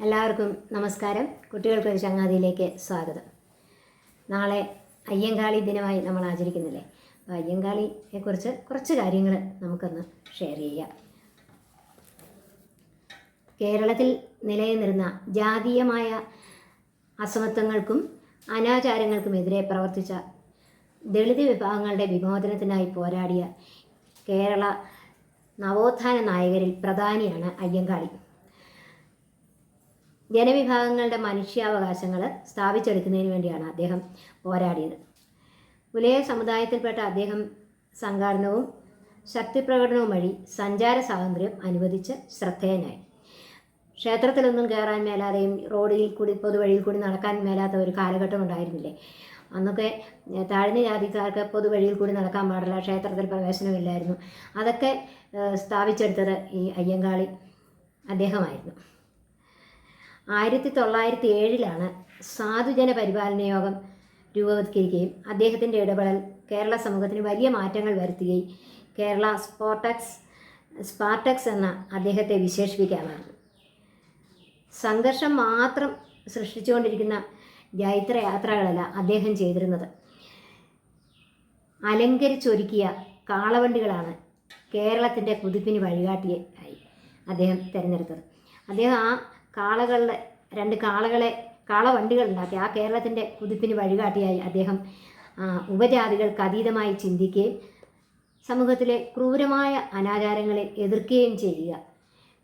എല്ലാവർക്കും നമസ്കാരം. കുട്ടികൾക്കൊരു ചങ്ങാതിയിലേക്ക് സ്വാഗതം. നാളെ അയ്യങ്കാളി ദിനമായി നമ്മൾ ആചരിക്കുന്നില്ലേ? അപ്പോൾ അയ്യങ്കാളിയെക്കുറിച്ച് കുറച്ച് കാര്യങ്ങൾ നമുക്കൊന്ന് ഷെയർ ചെയ്യാം. കേരളത്തിൽ നിലനിന്നിരുന്ന ജാതീയമായ അസമത്വങ്ങൾക്കും അനാചാരങ്ങൾക്കുമെതിരെ പ്രവർത്തിച്ച ദളിത് വിഭാഗങ്ങളുടെ വിമോചനത്തിനായി പോരാടിയ കേരള നവോത്ഥാന നായകരിൽ പ്രധാനിയാണ് അയ്യങ്കാളി. ജനവിഭാഗങ്ങളുടെ മനുഷ്യാവകാശങ്ങൾ സ്ഥാപിച്ചെടുക്കുന്നതിന് വേണ്ടിയാണ് അദ്ദേഹം പോരാടിയത്. പുലയ സമുദായത്തിൽപ്പെട്ട അദ്ദേഹം സംഘാടനവും ശക്തിപ്രകടനവും വഴി സഞ്ചാര സ്വാതന്ത്ര്യം അനുവദിച്ച് ശ്രദ്ധേയനായി. ക്ഷേത്രത്തിലൊന്നും കയറാൻ മേലാതെയും റോഡിൽ കൂടി പൊതുവഴിയിൽ കൂടി നടക്കാൻ മേലാത്ത ഒരു കാലഘട്ടം ഉണ്ടായിരുന്നില്ലേ? അന്നൊക്കെ താഴ്ന്ന ജാതിക്കാർക്ക് പൊതുവഴിയിൽ കൂടി നടക്കാൻ പാടില്ല, ക്ഷേത്രത്തിൽ പ്രവേശനമില്ലായിരുന്നു. അതൊക്കെ സ്ഥാപിച്ചെടുത്തത് ഈ അയ്യങ്കാളി അദ്ദേഹമായിരുന്നു. 1907 സാധുജന പരിപാലന യോഗം രൂപവത്കരിക്കുകയും അദ്ദേഹത്തിൻ്റെ ഇടപെടൽ കേരള സമൂഹത്തിന് വലിയ മാറ്റങ്ങൾ വരുത്തുകയും കേരള സ്പാർട്ടക്സ് എന്ന അദ്ദേഹത്തെ വിശേഷിപ്പിക്കാമായിരുന്നു. സംഘർഷം മാത്രം സൃഷ്ടിച്ചുകൊണ്ടിരിക്കുന്ന ജൈത്രയാത്രകളല്ല അദ്ദേഹം ചെയ്തിരുന്നത്. അലങ്കരിച്ചൊരുക്കിയ കാളവണ്ടികളാണ് കേരളത്തിൻ്റെ കുതിപ്പിന് വഴികാട്ടിയായി അദ്ദേഹം തിരഞ്ഞെടുത്തത്. അദ്ദേഹം ആ കാളകളുടെ 2 കാളവണ്ടികൾ ഉണ്ടാക്കി ആ കേരളത്തിൻ്റെ കുതിപ്പിന് വഴികാട്ടിയായി അദ്ദേഹം ഉപജാതികൾക്ക് അതീതമായി ചിന്തിക്കുകയും സമൂഹത്തിലെ ക്രൂരമായ അനാചാരങ്ങളെ എതിർക്കുകയും ചെയ്യുക,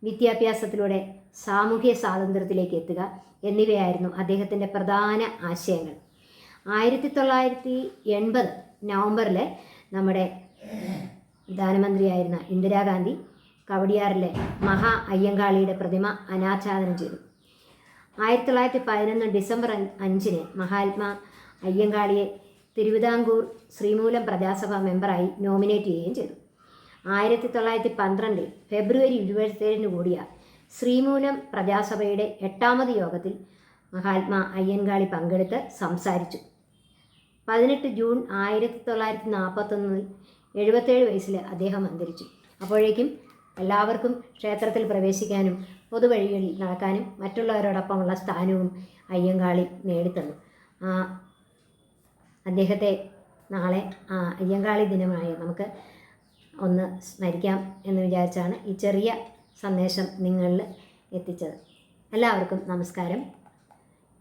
വിദ്യാഭ്യാസത്തിലൂടെ സാമൂഹ്യ സ്വാതന്ത്ര്യത്തിലേക്ക് എത്തുക എന്നിവയായിരുന്നു അദ്ദേഹത്തിൻ്റെ പ്രധാന ആശയങ്ങൾ. 1980 നവംബറിൽ നമ്മുടെ പ്രധാനമന്ത്രിയായിരുന്ന ഇന്ദിരാഗാന്ധി കവടിയാറിലെ മഹാ അയ്യങ്കാളിയുടെ പ്രതിമ അനാച്ഛാദനം ചെയ്തു. 1911 ഡിസംബർ 5 മഹാത്മാ അയ്യങ്കാളിയെ തിരുവിതാംകൂർ ശ്രീമൂലം പ്രജാസഭ മെമ്പറായി നോമിനേറ്റ് ചെയ്യുകയും ചെയ്തു. 1912 ഫെബ്രുവരി 27 കൂടിയ ശ്രീമൂലം പ്രജാസഭയുടെ 8ാമത് യോഗത്തിൽ മഹാത്മാ അയ്യങ്കാളി പങ്കെടുത്ത് സംസാരിച്ചു. 18 ജൂൺ 1941 77 വയസ്സിൽ അദ്ദേഹം അന്തരിച്ചു. അപ്പോഴേക്കും എല്ലാവർക്കും ക്ഷേത്രത്തിൽ പ്രവേശിക്കാനും പൊതുവഴികളിൽ നടക്കാനും മറ്റുള്ളവരോടൊപ്പമുള്ള സ്ഥാനവും അയ്യങ്കാളി നേടിത്തന്നു. അദ്ദേഹത്തെ നാളെ അയ്യങ്കാളി ദിനമായി നമുക്ക് ഒന്ന് സ്മരിക്കാം എന്ന് വിചാരിച്ചാണ് ഈ ചെറിയ സന്ദേശം നിങ്ങളിൽ എത്തിച്ചത്. എല്ലാവർക്കും നമസ്കാരം.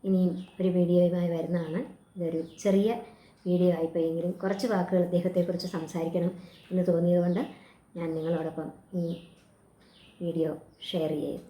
ഇനിയും ഒരു വീഡിയോയുമായി വരുന്നതാണ്. ഇതൊരു ചെറിയ വീഡിയോ ആയിപ്പോയെങ്കിലും കുറച്ച് വാക്കുകൾ അദ്ദേഹത്തെക്കുറിച്ച് സംസാരിക്കണം എന്ന് തോന്നിയതുകൊണ്ട് ഞാൻ നിങ്ങളോടൊപ്പം ഈ വീഡിയോ ഷെയർ ചെയ്യും.